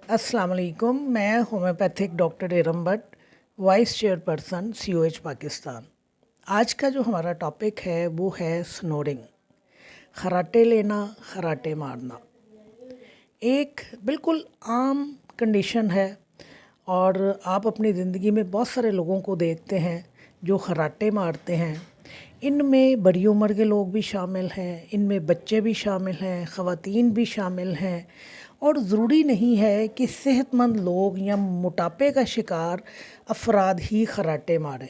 अस्सलाम वालेकुम। मैं homeopathic doctor Iram Bhatt, vice chairperson COH Pakistan. आज का जो हमारा टॉपिक है वो है स्नोरिंग, खराटे लेना, खराटे मारना। एक बिल्कुल आम कंडीशन है और आप अपनी ज़िंदगी में बहुत सारे लोगों को देखते हैं जो खराटे मारते हैं। इनमें बड़ी उम्र के लोग भी शामिल हैं, इनमें बच्चे भी शामिल हैं, ख़वातीन भी शामिल हैं और ज़रूरी नहीं है कि सेहतमंद लोग या मोटापे का शिकार अफराद ही खराटे मारें।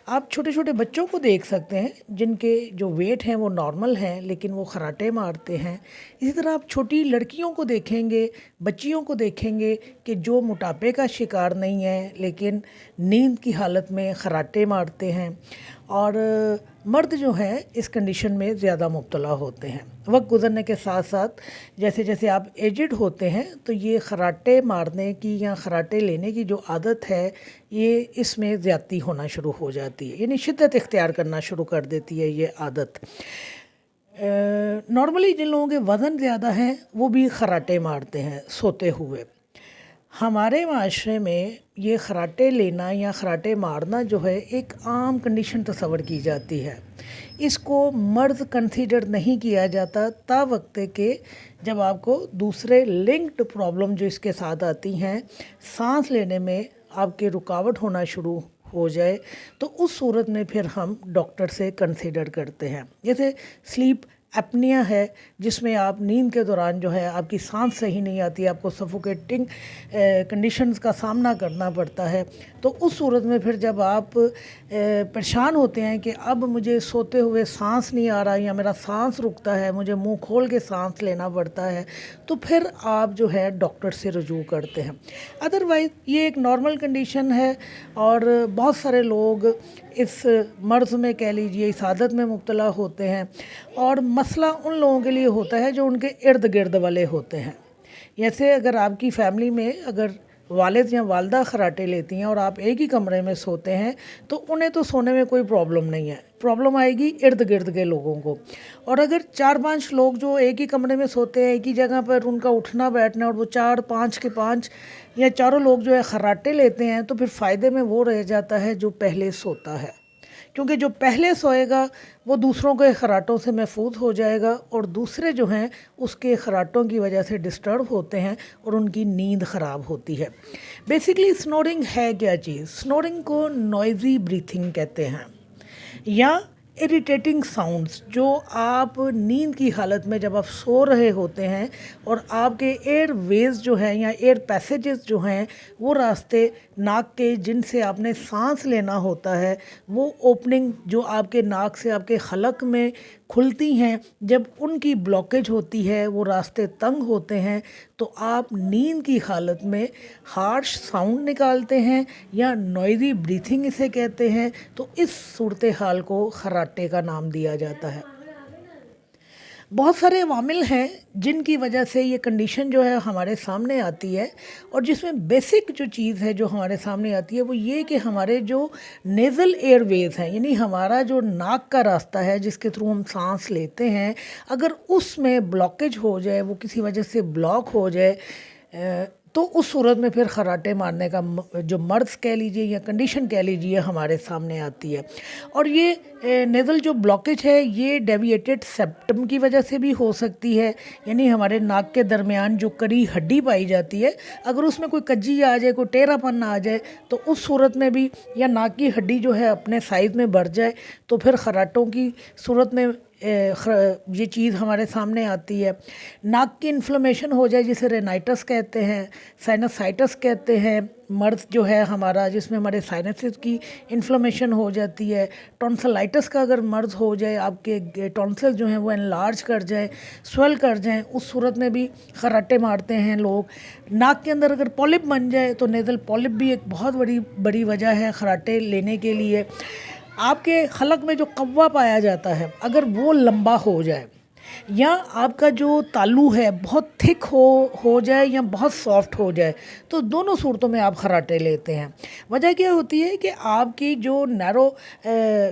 आप छोटे छोटे बच्चों को देख सकते हैं जिनके जो वेट हैं वो नॉर्मल हैं लेकिन वो खराटे मारते हैं। इसी तरह आप छोटी लड़कियों को देखेंगे, बच्चियों को देखेंगे कि जो मोटापे का शिकार नहीं है लेकिन नींद की हालत में खराटे मारते हैं। और मर्द जो हैं इस कंडीशन में ज़्यादा मुब्तला होते हैं। वक्त गुज़रने के साथ साथ जैसे जैसे आप एजड होते हैं तो ये खराटे मारने की या खराटे लेने की जो आदत है ये इसमें ज़्यादती होना शुरू हो जाती है, यानी शिद्दत इख्तियार करना शुरू कर देती है ये आदत। नॉर्मली जिन लोगों के वज़न ज़्यादा हैं वो भी खराटे मारते हैं सोते हुए। हमारे माशरे में ये खराटे लेना या खराटे मारना जो है एक आम कंडीशन तस्वर की जाती है। इसको मर्ज़ कंसीडर नहीं किया जाता ता वक्त के जब आपको दूसरे लिंक्ड प्रॉब्लम जो इसके साथ आती हैं, सांस लेने में आपके रुकावट होना शुरू हो जाए तो उस सूरत में फिर हम डॉक्टर से कंसीडर करते हैं। जैसे स्लीप एपनिया है जिसमें आप नींद के दौरान जो है आपकी सांस सही नहीं आती, आपको सफोकेटिंग कंडीशंस का सामना करना पड़ता है। तो उस सूरत में फिर जब आप परेशान होते हैं कि अब मुझे सोते हुए सांस नहीं आ रहा या मेरा सांस रुकता है, मुझे मुंह खोल के सांस लेना पड़ता है, तो फिर आप जो है डॉक्टर से रुजू करते हैं। अदरवाइज़ ये एक नॉर्मल कंडीशन है और बहुत सारे लोग इस मर्ज़ में कह लीजिए इस आदत में मुब्तला होते हैं और मसला उन लोगों के लिए होता है जो उनके इर्द गिर्द वाले होते हैं। जैसे अगर आपकी फ़ैमिली में अगर वालिद या वालदा खराटे लेती हैं और आप एक ही कमरे में सोते हैं तो उन्हें तो सोने में कोई प्रॉब्लम नहीं है, प्रॉब्लम आएगी इर्द गिर्द के लोगों को। और अगर 4-5 लोग जो एक ही कमरे में सोते हैं, एक ही जगह पर उनका उठना बैठना और वो 4-5 के 5 या चारों लोग जो है खराटे लेते हैं तो फिर फ़ायदे में वो रह जाता है जो पहले सोता है, क्योंकि जो पहले सोएगा वो दूसरों के खराटों से महफूज हो जाएगा और दूसरे जो हैं उसके खराटों की वजह से डिस्टर्ब होते हैं और उनकी नींद ख़राब होती है। बेसिकली स्नोरिंग है क्या चीज़? स्नोरिंग को नॉइज़ी ब्रीथिंग कहते हैं या इरिटेटिंग साउंड्स, जो आप नींद की हालत में जब आप सो रहे होते हैं और आपके एयर वेज जो हैं या एयर पैसेजेस जो हैं वो रास्ते नाक के जिनसे आपने सांस लेना होता है, वो ओपनिंग जो आपके नाक से आपके हलक में खुलती हैं, जब उनकी ब्लॉकेज होती है, वो रास्ते तंग होते हैं तो आप नींद की हालत में हार्श साउंड निकालते हैं या नॉइज़ी ब्रीथिंग इसे कहते हैं। तो इस सूरत हाल को खराटे का नाम दिया जाता है। बहुत सारे अवामिल हैं जिनकी वजह से ये कंडीशन जो है हमारे सामने आती है और जिसमें बेसिक जो चीज़ है जो हमारे सामने आती है वो ये कि हमारे जो नेज़ल एयरवेज हैं, यानी हमारा जो नाक का रास्ता है जिसके थ्रू हम सांस लेते हैं, अगर उसमें ब्लॉकेज हो जाए, वो किसी वजह से ब्लॉक हो जाए तो उस सूरत में फिर खराटे मारने का जो मर्ज़ कह लीजिए या कंडीशन कह लीजिए हमारे सामने आती है। और ये नेज़ल जो ब्लॉकेज है ये डेविएटेड सेप्टम की वजह से भी हो सकती है, यानी हमारे नाक के दरमियान जो कड़ी हड्डी पाई जाती है अगर उसमें कोई कज्जी आ जाए, कोई टेढ़ापन आ जाए तो उस सूरत में भी, या नाक की हड्डी जो है अपने साइज़ में बढ़ जाए तो फिर खराटों की सूरत में ये चीज़ हमारे सामने आती है। नाक की इन्फ्लेमेशन हो जाए जिसे रेनाइटस कहते हैं, साइनसाइटिस कहते हैं, मर्ज़ जो है हमारा जिसमें हमारे साइनसेस की इन्फ्लेमेशन हो जाती है। टॉन्सिलाइटिस का अगर मर्ज़ हो जाए, आपके टॉन्सिल जो हैं वो एनलार्ज कर जाए, स्वेल कर जाएं, उस सूरत में भी खराटे मारते हैं लोग। नाक के अंदर अगर पॉलिप बन जाए तो नेज़ल पॉलिप भी एक बहुत बड़ी वजह है खराटे लेने के लिए। आपके हलक में जो कव्वा पाया जाता है अगर वो लंबा हो जाए, یا آپ کا جو تالو ہے بہت تھک ہو جائے یا بہت سافٹ ہو جائے، تو دونوں صورتوں میں آپ خراٹے لیتے ہیں۔ وجہ کیا ہوتی ہے کہ آپ کی جو نیرو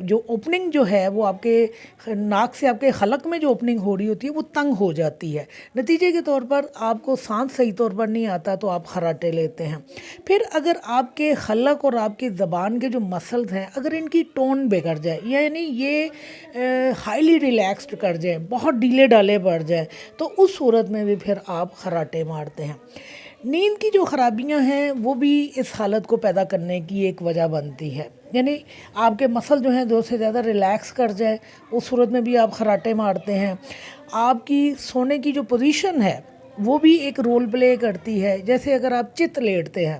جو اوپننگ جو ہے وہ آپ کے ناک سے آپ کے حلق میں جو اوپننگ ہو رہی ہوتی ہے وہ تنگ ہو جاتی ہے، نتیجے کے طور پر آپ کو سانس صحیح طور پر نہیں آتا تو آپ خراٹے لیتے ہیں۔ پھر اگر آپ کے حلق اور آپ کی زبان کے جو مسلز ہیں اگر ان کی ٹون بگڑ جائے، یعنی یہ ہائیلی ریلیکسڈ کر جائیں، بہت ڈھیلے ڈالے پڑ جائیں، تو اس صورت میں بھی پھر آپ خراٹے مارتے ہیں۔ نیند کی جو خرابیاں ہیں وہ بھی اس حالت کو پیدا کرنے کی ایک وجہ بنتی ہے، یعنی آپ کے مسل جو ہیں دو سے زیادہ ریلیکس کر جائے، اس صورت میں بھی آپ خراٹے مارتے ہیں۔ آپ کی سونے کی جو پوزیشن ہے وہ بھی ایک رول پلے کرتی ہے، جیسے اگر آپ چت لیٹتے ہیں،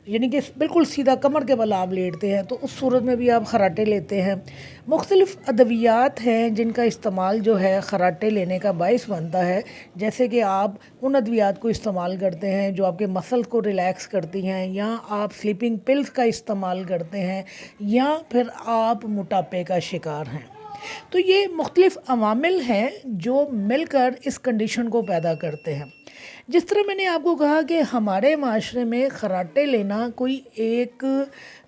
یعنی کہ بالکل سیدھا کمر کے بل آپ لیٹتے ہیں، تو اس صورت میں بھی آپ خراٹے لیتے ہیں۔ مختلف ادویات ہیں جن کا استعمال جو ہے خراٹے لینے کا باعث بنتا ہے، جیسے کہ آپ ان ادویات کو استعمال کرتے ہیں جو آپ کے مسل کو ریلیکس کرتی ہیں، یا آپ سلیپنگ پلز کا استعمال کرتے ہیں، یا پھر آپ موٹاپے کا شکار ہیں۔ تو یہ مختلف عوامل ہیں جو مل کر اس کنڈیشن کو پیدا کرتے ہیں۔ جس طرح میں نے آپ کو کہا کہ ہمارے معاشرے میں خراٹے لینا کوئی ایک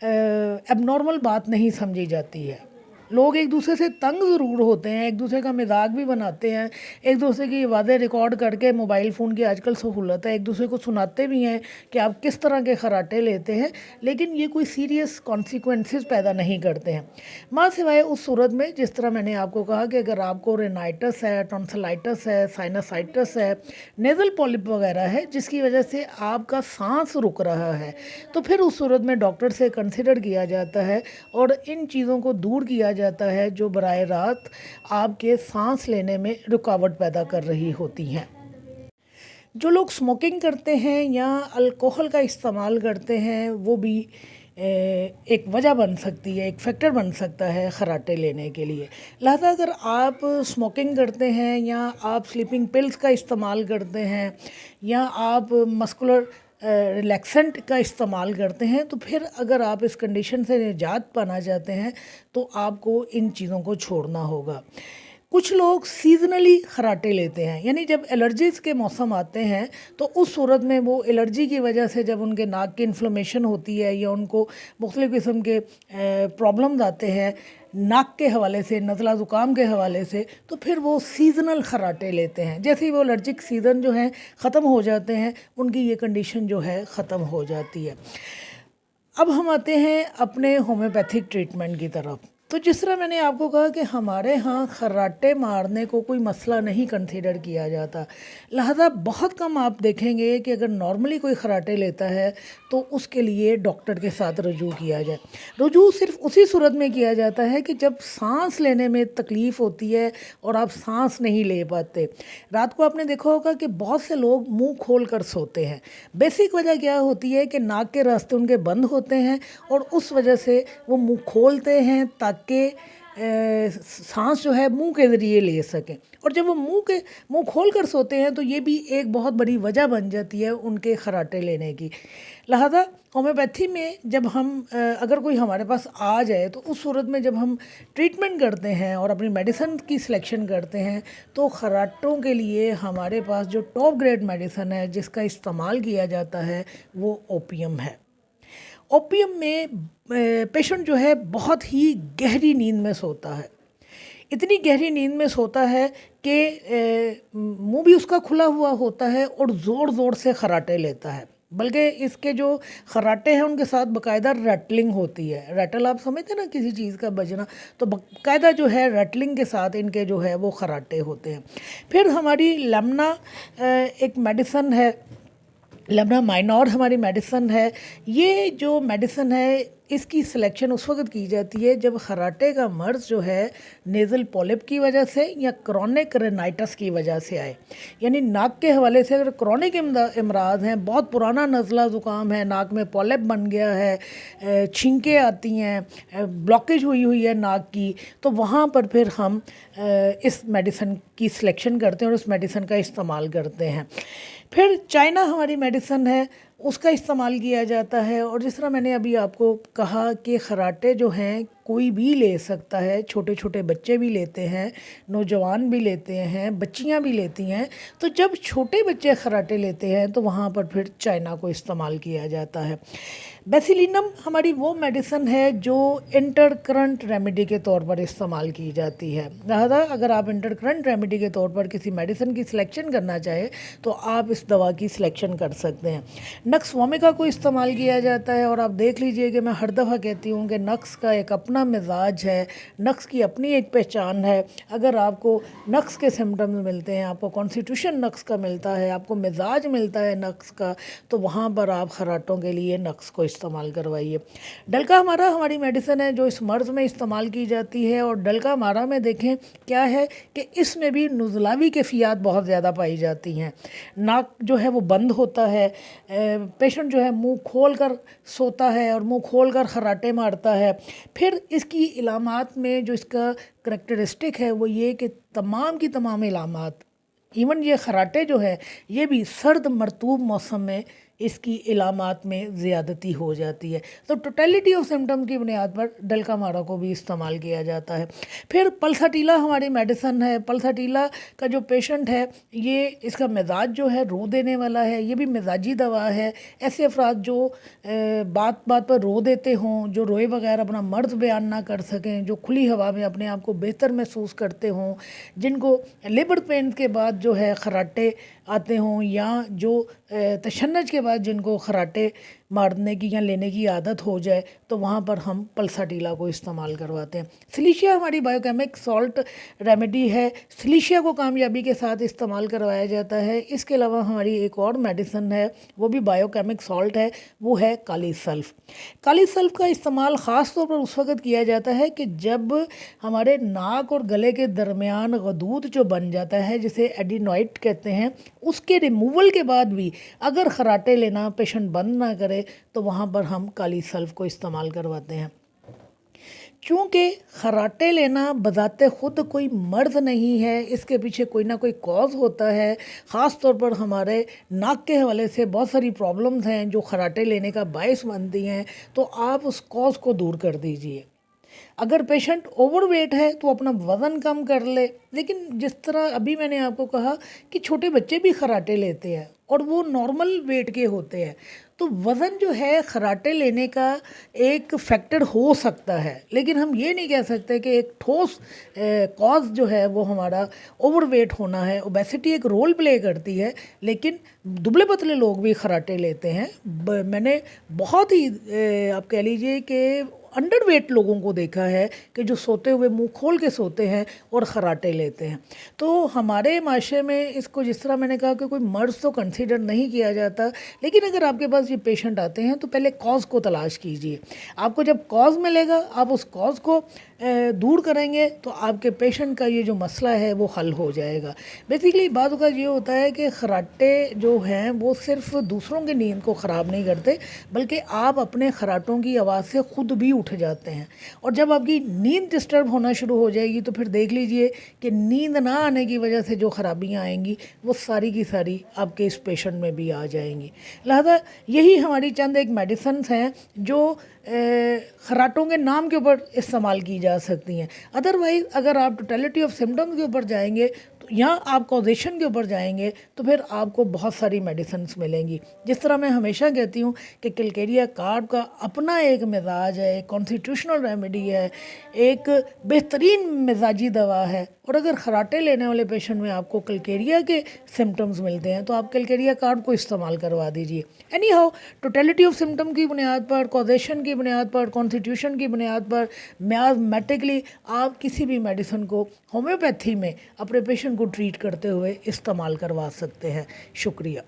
ایب نارمل بات نہیں سمجھی جاتی ہے۔ لوگ ایک دوسرے سے تنگ ضرور ہوتے ہیں، ایک دوسرے کا مذاق بھی بناتے ہیں، ایک دوسرے کی آوازیں ریکارڈ کر کے، موبائل فون کی آج کل سہولت ہے، ایک دوسرے کو سناتے بھی ہیں کہ آپ کس طرح کے خراٹے لیتے ہیں، لیکن یہ کوئی سیریس کانسیکوینسز پیدا نہیں کرتے ہیں، ماں سوائے اس صورت میں جس طرح میں نے آپ کو کہا کہ اگر آپ کو رینائٹس ہے، ٹونسلائٹس ہے، سائنسائٹس ہے، نیزل پولپ وغیرہ ہے جس کی وجہ سے آپ کا سانس رک رہا ہے، تو پھر اس صورت میں ڈاکٹر سے کنسیڈر کیا جاتا ہے اور ان چیزوں کو دور کیا جاتا ہے جو براہ راست آپ کے سانس لینے میں رکاوٹ پیدا کر رہی ہوتی ہیں۔ جو لوگ سموکنگ کرتے ہیں یا الکوہل کا استعمال کرتے ہیں وہ بھی ایک وجہ بن سکتی ہے، ایک فیکٹر بن سکتا ہے خراٹے لینے کے لیے۔ لہذا اگر آپ سموکنگ کرتے ہیں یا آپ سلیپنگ پلز کا استعمال کرتے ہیں یا آپ مسکولر ریلیکسنٹ کا استعمال کرتے ہیں، تو پھر اگر آپ اس کنڈیشن سے نجات پانا چاہتے ہیں تو آپ کو ان چیزوں کو چھوڑنا ہوگا۔ کچھ لوگ سیزنلی خراٹے لیتے ہیں، یعنی جب الرجیز کے موسم آتے ہیں تو اس صورت میں وہ الرجی کی وجہ سے جب ان کے ناک کی انفلمیشن ہوتی ہے یا ان کو مختلف قسم کے پرابلمز آتے ہیں ناک کے حوالے سے، نزلہ زکام کے حوالے سے، تو پھر وہ سیزنل خراٹے لیتے ہیں۔ جیسے ہی وہ الرجک سیزن جو ہیں ختم ہو جاتے ہیں ان کی یہ کنڈیشن جو ہے ختم ہو جاتی ہے۔ اب ہم آتے ہیں اپنے ہومیوپیتھک ٹریٹمنٹ کی طرف۔ تو جس طرح میں نے آپ کو کہا کہ ہمارے ہاں خراٹے مارنے کو کوئی مسئلہ نہیں کنسیڈر کیا جاتا، لہذا بہت کم آپ دیکھیں گے کہ اگر نارملی کوئی خراٹے لیتا ہے تو اس کے لیے ڈاکٹر کے ساتھ رجوع کیا جائے۔ رجوع صرف اسی صورت میں کیا جاتا ہے کہ جب سانس لینے میں تکلیف ہوتی ہے اور آپ سانس نہیں لے پاتے۔ رات کو آپ نے دیکھا ہوگا کہ بہت سے لوگ منہ کھول کر سوتے ہیں، بیسک وجہ کیا ہوتی ہے کہ ناک کے راستے ان کے بند ہوتے ہیں اور اس وجہ سے وہ منہ کھولتے ہیں تاکہ سانس جو ہے منہ کے ذریعے لے سکیں، اور جب وہ منہ کھول کر سوتے ہیں تو یہ بھی ایک بہت بڑی وجہ بن جاتی ہے ان کے خراٹے لینے کی۔ لہذا ہومیوپیتھی میں جب ہم اگر کوئی ہمارے پاس آ جائے تو اس صورت میں جب ہم ٹریٹمنٹ کرتے ہیں اور اپنی میڈیسن کی سلیکشن کرتے ہیں تو خراٹوں کے لیے ہمارے پاس جو ٹاپ گریڈ میڈیسن ہے جس کا استعمال کیا جاتا ہے وہ اوپیم ہے۔ اوپیم میں پیشنٹ جو ہے بہت ہی گہری نیند میں سوتا ہے، اتنی گہری نیند میں سوتا ہے کہ منہ بھی اس کا کھلا ہوا ہوتا ہے اور زور زور سے خراٹے لیتا ہے، بلکہ اس کے جو خراٹے ہیں ان کے ساتھ باقاعدہ ریٹلنگ ہوتی ہے۔ ریٹل آپ سمجھتے ہیں نا کسی چیز کا بجنا، تو باقاعدہ جو ہے ریٹلنگ کے ساتھ ان کے جو ہے وہ خراٹے ہوتے ہیں۔ پھر ہماری لیمنا ایک میڈیسن ہے، لیمنا مائنور ہماری میڈیسن ہے۔ یہ جو میڈیسن ہے اس کی سلیکشن اس وقت کی جاتی ہے جب خراٹے کا مرض جو ہے نیزل پولپ کی وجہ سے یا کرونک رینائٹس کی وجہ سے آئے، یعنی ناک کے حوالے سے اگر کرونک امراض ہیں، بہت پرانا نزلہ زکام ہے، ناک میں پولپ بن گیا ہے، چھینکیں آتی ہیں، بلاکیج ہوئی ہے ناک کی، تو وہاں پر پھر ہم اس میڈیسن کی سلیکشن کرتے ہیں اور اس میڈیسن کا استعمال کرتے ہیں۔ پھر چائنا ہماری میڈیسن ہے، اس کا استعمال کیا جاتا ہے، اور جس طرح میں نے ابھی آپ کو کہا کہ خراٹے جو ہیں कोई भी ले सकता है, छोटे छोटे बच्चे भी लेते हैं, नौजवान भी लेते हैं, बच्चियां भी लेती हैं। तो जब छोटे बच्चे खराटे लेते हैं तो वहाँ पर फिर चाइना को इस्तेमाल किया जाता है। बेसिलिनम हमारी वो मेडिसिन है जो इंटर करंट रेमेडी के तौर पर इस्तेमाल की जाती है। लिहाजा अगर आप इंटर करंट रेमेडी के तौर पर किसी मेडिसिन की सिलेक्शन करना चाहें तो आप इस दवा की सिलेक्शन कर सकते हैं। नक्स वोमिका को इस्तेमाल किया जाता है, और आप देख लीजिए कि मैं हर दफ़ा कहती हूँ कि नक्स का एक अपना मिजाज है, नक्स की अपनी एक पहचान है। अगर आपको नक्स के सिम्टम्स मिलते हैं, आपको कॉन्स्टिट्यूशन नक्स का मिलता है, आपको मिजाज मिलता है नक्स का, तो वहाँ पर आप खराटों के लिए नक्स को इस्तेमाल करवाइए। डलका हमारा हमारी मेडिसिन है जो इस मर्ज़ में इस्तेमाल की जाती है, और डलका हमारा में देखें क्या है कि इसमें भी नुज़लावी कैफियत बहुत ज़्यादा पाई जाती हैं। नाक जो है वो बंद होता है, पेशेंट जो है मुंह खोल कर सोता है और मुंह खोल कर खराटे मारता है। फिर इसकी इलामात में जो इसका करैक्टरिस्टिक है वो ये कि तमाम की तमाम इलामात, इवन ये खराटे जो है ये भी सर्द मरतूब मौसम में इसकी इलामात में ज़्यादती हो जाती है। तो टोटलिटी ऑफ सिम्टम की बुनियाद पर डलका मारा को भी इस्तेमाल किया जाता है। फिर पल्साटीला हमारी मेडिसिन है। पल्साटीला का जो पेशेंट है ये इसका मिजाज जो है रो देने वाला है, ये भी मिजाजी दवा है। ऐसे अफराद जो बात बात पर रो देते हों, जो रोए बगैर अपना मर्ज़ बयान ना कर सकें, जो खुली हवा में अपने आप को बेहतर महसूस करते हों, जिनको लेबर पेन के बाद जो है खराटे आते हों, या जो तशन्नुज के बाद जिनको खराटे मारने की या लेने की आदत हो जाए, तो वहाँ पर हम पल्साटीला को इस्तेमाल करवाते हैं। सिलिशिया हमारी बायोकेमिक सॉल्ट रेमेडी है, सिलिशिया को कामयाबी के साथ इस्तेमाल करवाया जाता है। इसके अलावा हमारी एक और मेडिसिन है, वो भी बायोकेमिक सॉल्ट है, वो है काली सल्फ़। काली सल्फ़ का इस्तेमाल ख़ास तौर पर उस वक्त किया जाता है कि जब हमारे नाक और गले के दरमियान गदूद जो बन जाता है, जिसे एडिनॉइड कहते हैं, उसके रिमूवल के बाद भी अगर खराटे लेना पेशेंट बंद ना करे तो वहाँ पर हम काली सल्फ़ को इस्तेमाल करवाते हैं। क्योंकि खराटे लेना बज़ाते ख़ुद कोई मर्ज़ नहीं है, इसके पीछे कोई ना कोई कॉज होता है। ख़ास तौर पर हमारे नाक के हवाले से बहुत सारी प्रॉब्लम्स हैं जो खराटे लेने का बायस बनती हैं, तो आप उस कॉज को दूर कर दीजिए। अगर पेशेंट ओवरवेट है तो अपना वज़न कम कर ले, लेकिन जिस तरह अभी मैंने आपको कहा कि छोटे बच्चे भी खराटे लेते हैं और वो नॉर्मल वेट के होते हैं, तो वज़न जो है खराटे लेने का एक फैक्टर हो सकता है, लेकिन हम ये नहीं कह सकते कि एक ठोस कॉज जो है वो हमारा ओवरवेट होना है। ओबेसिटी एक रोल प्ले करती है, लेकिन दुबले पतले लोग भी खराटे लेते हैं। मैंने बहुत ही आप कह लीजिए कि अंडरवेट लोगों को देखा है कि जो सोते हुए मुंह खोल के सोते हैं और खराटे लेते हैं। तो हमारे माशरे में इसको, जिस तरह मैंने कहा कि कोई मर्ज़ तो कंसीडर नहीं किया जाता, लेकिन अगर आपके पास ये पेशेंट आते हैं तो पहले कॉज को तलाश कीजिए। आपको जब कॉज मिलेगा, आप उस कॉज को दूर करेंगे तो आपके पेशेंट का ये जो मसला है वो हल हो जाएगा। बेसिकली बात का ये होता है कि खराटे जो हैं वो सिर्फ दूसरों की नींद को ख़राब नहीं करते, बल्कि आप अपने खराटों की आवाज़ से ख़ुद भी उठ जाते हैं, और जब आपकी नींद डिस्टर्ब होना शुरू हो जाएगी तो फिर देख लीजिए कि नींद ना आने की वजह से जो ख़राबियाँ आएंगी वो सारी की सारी आपके इस पेशेंट में भी आ जाएंगी। लिहाजा यही हमारी चंद एक मेडिसिन हैं जो खराटों के नाम के ऊपर इस्तेमाल की जा सकती हैं। अदरवाइज़ अगर आप टोटलिटी ऑफ सिम्टम्स के ऊपर जाएंगे तो यहाँ आप कॉजेशन के ऊपर जाएंगे तो फिर आपको बहुत सारी मेडिसिन्स मिलेंगी। जिस तरह मैं हमेशा कहती हूँ कि कैलकेरिया कार्ब का अपना एक मिजाज है, एक कॉन्स्टिट्यूशनल रेमेडी है, एक बेहतरीन मिजाजी दवा है, और अगर खराटे लेने वाले पेशेंट में आपको कैलकेरिया के सिम्टम्स मिलते हैं तो आप कैलकेरिया कार्ब को इस्तेमाल करवा दीजिए। Any how, totality of symptom की बुनियाद पर, कॉजेशन की बुनियाद पर, कॉन्स्टिट्यूशन की बुनियाद पर मैथमेटिकली आप किसी भी मेडिसिन को होम्योपैथी में अपने पेशेंट को ट्रीट करते हुए इस्तेमाल करवा सकते हैं। शुक्रिया।